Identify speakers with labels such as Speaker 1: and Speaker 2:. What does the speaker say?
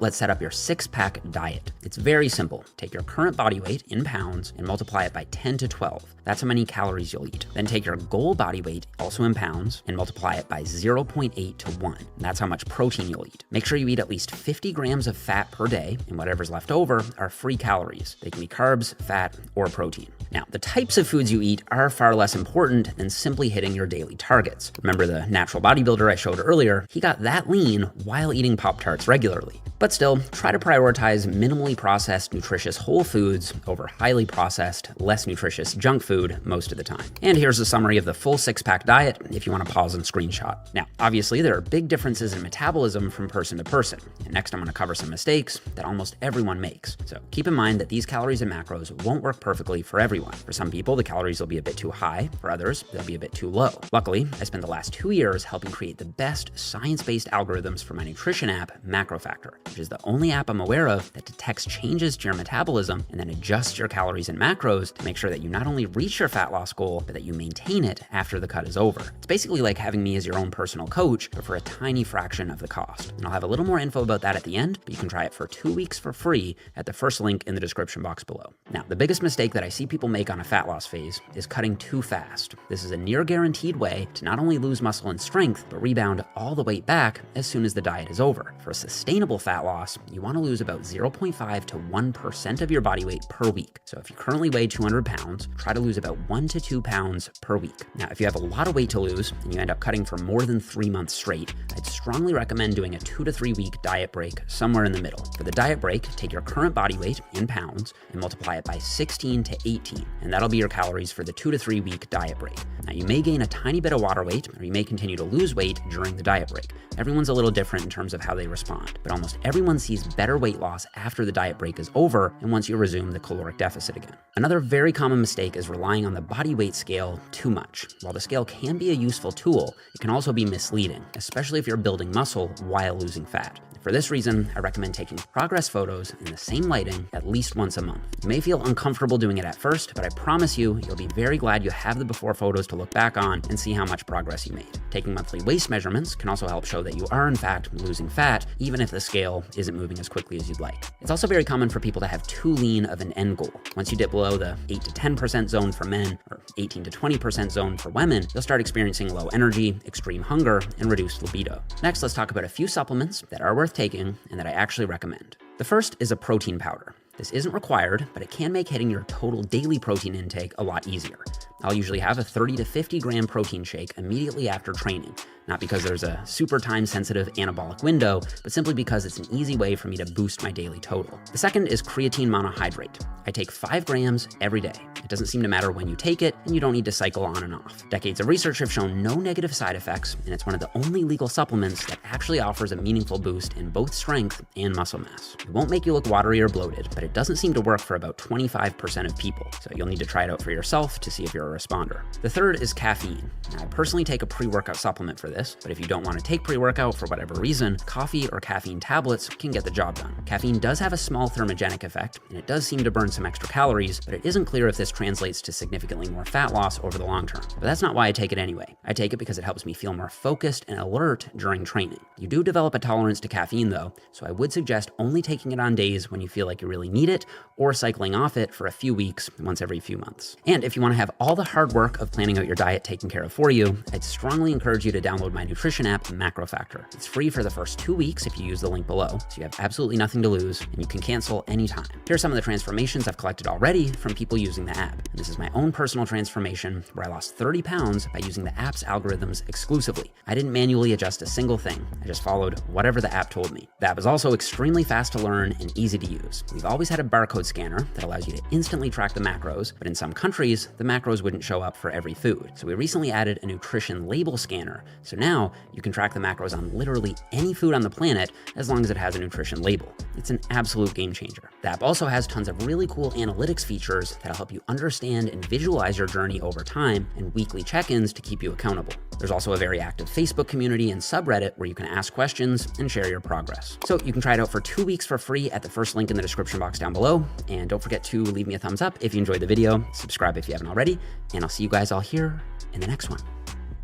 Speaker 1: let's set up your 6-pack diet. It's very simple. Take your current body weight in pounds and multiply it by 10 to 12. That's how many calories you'll eat. Then take your goal body weight, also in pounds, and multiply it by 0.8 to 1. That's how much protein you'll eat. Make sure you eat at least 50 grams of fat per day, and whatever's left over are free calories. They can be carbs, fat, or protein. Now, the types of foods you eat are far less important than simply hitting your daily targets. Remember the natural bodybuilder I showed earlier? He got that lean while eating Pop-Tarts regularly. But still, try to prioritize minimally processed, nutritious whole foods over highly processed, less nutritious junk food most of the time. And here's a summary of the full 6-pack diet if you want to pause and screenshot. Now, obviously, there are big differences in metabolism from person to person. And next, I'm going to cover some mistakes that almost everyone makes. So keep in mind that these calories and macros won't work perfectly for everyone. For some people, the calories will be a bit too high. For others, they'll be a bit too low. Luckily, I spent the last 2 years helping create the best science-based algorithms for my nutrition app, MacroFactor, which is the only app I'm aware of that detects changes to your metabolism and then adjusts your calories and macros to make sure that you not only reach your fat loss goal, but that you maintain it after the cut is over. It's basically like having me as your own personal coach, but for a tiny fraction of the cost. And I'll have a little more info about that at the end, but you can try it for 2 weeks for free at the first link in the description box below. Now, the biggest mistake that I see people make on a fat loss phase is cutting too fast. This is a near guaranteed way to not only lose muscle and strength, but rebound all the weight back as soon as the diet is over. For a sustainable fat loss, you want to lose about 0.5 to 1% of your body weight per week. So if you currently weigh 200 pounds, try to lose about 1 to 2 pounds per week. Now, if you have a lot of weight to lose and you end up cutting for more than 3 months straight, I'd strongly recommend doing a 2 to 3 week diet break somewhere in the middle. For the diet break, take your current body weight in pounds and multiply it by 16 to 18, and that'll be your calories for the 2 to 3 week diet break. Now, you may gain a tiny bit of water weight, or you may continue to lose weight during the diet break. Everyone's a little different in terms of how they respond, but almost everyone sees better weight loss after the diet break is over and once you resume the caloric deficit again. Another very common mistake is relying on the body weight scale too much. While the scale can be a useful tool, it can also be misleading, especially if you're building muscle while losing fat. For this reason, I recommend taking progress photos in the same lighting at least once a month. You may feel uncomfortable doing it at first, but I promise you'll be very glad you have the before photos to look back on and see how much progress you made. Taking monthly waist measurements can also help show that you are in fact losing fat, even if the scale isn't moving as quickly as you'd like. It's also very common for people to have too lean of an end goal. Once you dip below the 8 to 10% zone for men or 18 to 20% zone for women, you'll start experiencing low energy, extreme hunger, and reduced libido. Next, let's talk about a few supplements that are worth taking and that I actually recommend. The first is a protein powder. This isn't required, but it can make hitting your total daily protein intake a lot easier. I'll usually have a 30 to 50 gram protein shake immediately after training, not because there's a super time-sensitive anabolic window, but simply because it's an easy way for me to boost my daily total. The second is creatine monohydrate. I take 5 grams every day. It doesn't seem to matter when you take it, and you don't need to cycle on and off. Decades of research have shown no negative side effects, and it's one of the only legal supplements that actually offers a meaningful boost in both strength and muscle mass. It won't make you look watery or bloated, but it doesn't seem to work for about 25% of people, so you'll need to try it out for yourself to see if you're a responder. The third is caffeine. Now, I personally take a pre-workout supplement for this, but if you don't want to take pre-workout for whatever reason, coffee or caffeine tablets can get the job done. Caffeine does have a small thermogenic effect, and it does seem to burn some extra calories, but it isn't clear if this translates to significantly more fat loss over the long term. But that's not why I take it anyway. I take it because it helps me feel more focused and alert during training. You do develop a tolerance to caffeine though, so I would suggest only taking it on days when you feel like you really need it, or cycling off it for a few weeks once every few months. And if you want to have all the hard work of planning out your diet taken care of for you, I'd strongly encourage you to download my nutrition app, MacroFactor. It's free for the first 2 weeks if you use the link below, so you have absolutely nothing to lose, and you can cancel anytime. Here are some of the transformations I've collected already from people using the app. And this is my own personal transformation where I lost 30 pounds by using the app's algorithms exclusively. I didn't manually adjust a single thing. I just followed whatever the app told me. The app is also extremely fast to learn and easy to use. We've always had a barcode scanner that allows you to instantly track the macros, but in some countries, the macros wouldn't show up for every food. So we recently added a nutrition label scanner. So now you can track the macros on literally any food on the planet as long as it has a nutrition label. It's an absolute game changer. The app also has tons of really cool analytics features that'll help you understand and visualize your journey over time, and weekly check-ins to keep you accountable. There's also a very active Facebook community and subreddit where you can ask questions and share your progress. So you can try it out for 2 weeks for free at the first link in the description box down below. And don't forget to leave me a thumbs up if you enjoyed the video, subscribe if you haven't already, and I'll see you guys all here in the next one.